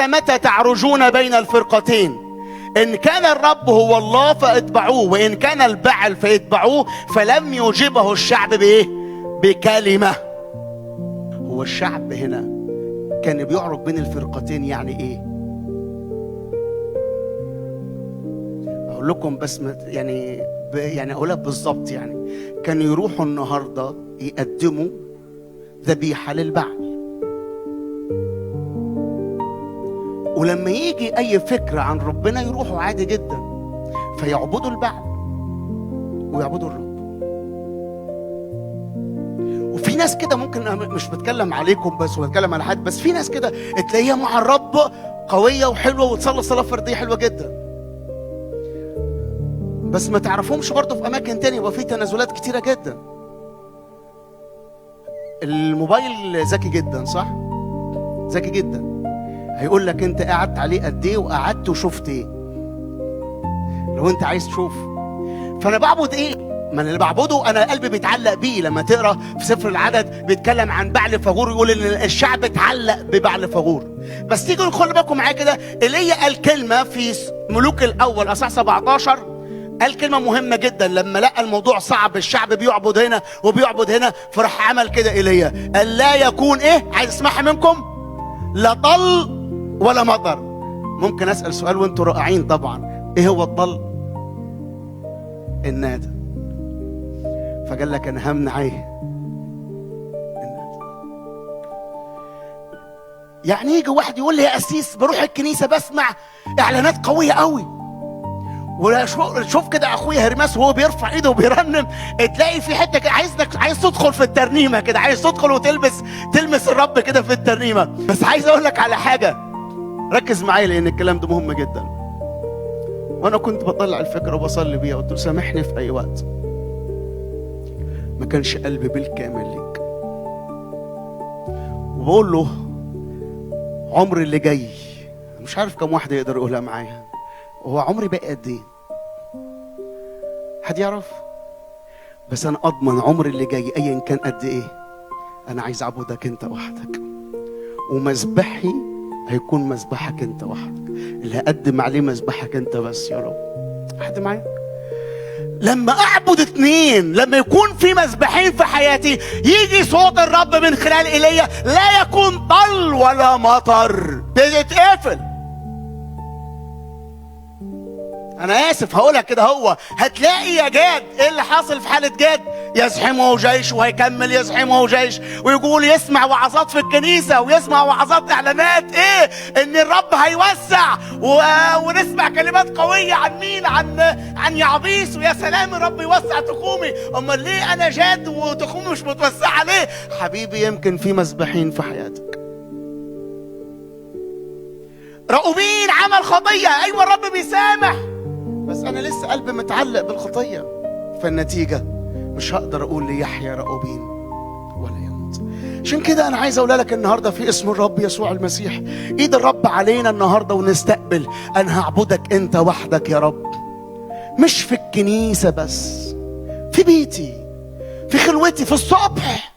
حتى متى تعرجون بين الفرقتين؟ إن كان الرب هو الله فاتبعوه، وإن كان البعل فاتبعوه. فلم يجبه الشعب بإيه؟ بكلمة. هو الشعب هنا كان بيعرج بين الفرقتين، يعني إيه؟ أقول لكم بس يعني أقولها بالظبط. يعني كانوا يروحوا النهاردة يقدموا ذبيحة للبعل، ولما يجي أي فكرة عن ربنا يروحوا عادي جدا فيعبدوا البعل ويعبدوا الرب. وفي ناس كده، ممكن أنا مش بتكلم عليكم بس وبتكلم على حد، بس في ناس كده تلاقيها مع الرب قوية وحلوة وتصلي صلاة فردية حلوة جدا، بس ما تعرفهمش برضه في أماكن تانية وفي تنازلات كتيرة جدا. الموبايل ذكي جدا، صح؟ ذكي جدا. هيقول لك انت قعدت عليه قد ايه وقعدت وشفت ايه، لو انت عايز تشوف. فانا بعبد ايه؟ ما انا اللي بعبده انا قلبي بيتعلق بيه. لما تقرا في سفر العدد بيتكلم عن بعل فغور، يقول ان الشعب اتعلق ببعل فغور. بس تيجوا خلوا بالكم معايا كده، ايليا قال كلمه في ملوك الاول اصحاح 17، قال كلمه مهمه جدا. لما لقى الموضوع صعب، الشعب بيعبد هنا وبيعبد هنا، فراح عمل كده ايليا، قال لا يكون ايه؟ عايز اسمعها منكم، لا طل ولا مطر. ممكن اسال سؤال وانتوا رائعين طبعا، ايه هو الطل؟ النادى. فقال لك انا همنع ايه؟ النادى. يعني يجي واحد يقول لي يا قسيس بروح الكنيسه بسمع اعلانات قويه قوي، وشوف كده اخويا هرماس وهو بيرفع ايده وبيرنم، تلاقي في حته كده عايز تدخل في الترنيمه كده، عايز تدخل تلمس الرب كده في الترنيمه. بس عايز اقول لك على حاجه، ركز معايا لان الكلام ده مهم جدا. وانا كنت بطلع الفكره وبصلي بيها، قلت له سامحني في اي وقت ما كانش قلبي بالكامل ليك، وبقول له عمري اللي جاي مش عارف كم واحد يقدر يقولها معايا، هو عمري بقى قد ايه؟ حد يعرف؟ بس انا اضمن عمري اللي جاي ايا كان قد ايه، انا عايز اعبدك انت وحدك، ومذبحي هيكون مذبحك انت وحدك، اللي هقدم عليه مذبحك انت بس يا رب. حد معايا؟ لما اعبد اتنين، لما يكون في مذبحين في حياتي، يجي صوت الرب من خلال ايليا، لا يكون طل ولا مطر، بتتقفل. انا اسف هقولها كده، هو هتلاقي يا جاد ايه اللي حاصل في حاله جاد؟ يزحمه جيش وهيكمل يزحمه جيش، ويقول يسمع وعظات في الكنيسه ويسمع وعظات اعلانات ايه؟ ان الرب هيوسع ونسمع كلمات قويه عن مين؟ عن يعبيس، ويا سلام الرب يوسع تخومي. امال ليه انا جاد وتخومي مش متوسعه ليه؟ حبيبي يمكن في مذبحين في حياتك. راؤوبين عمل خطيه، ايوه الرب بيسامح، بس انا لسه قلبي متعلق بالخطيه، فالنتيجه مش هقدر اقول ليحيى راؤوبين ولا يموت. عشان كده انا عايز اقول لك النهارده في اسم الرب يسوع المسيح، ايد الرب علينا النهارده، ونستقبل انا هعبدك انت وحدك يا رب، مش في الكنيسه بس، في بيتي، في خلوتي، في الصبح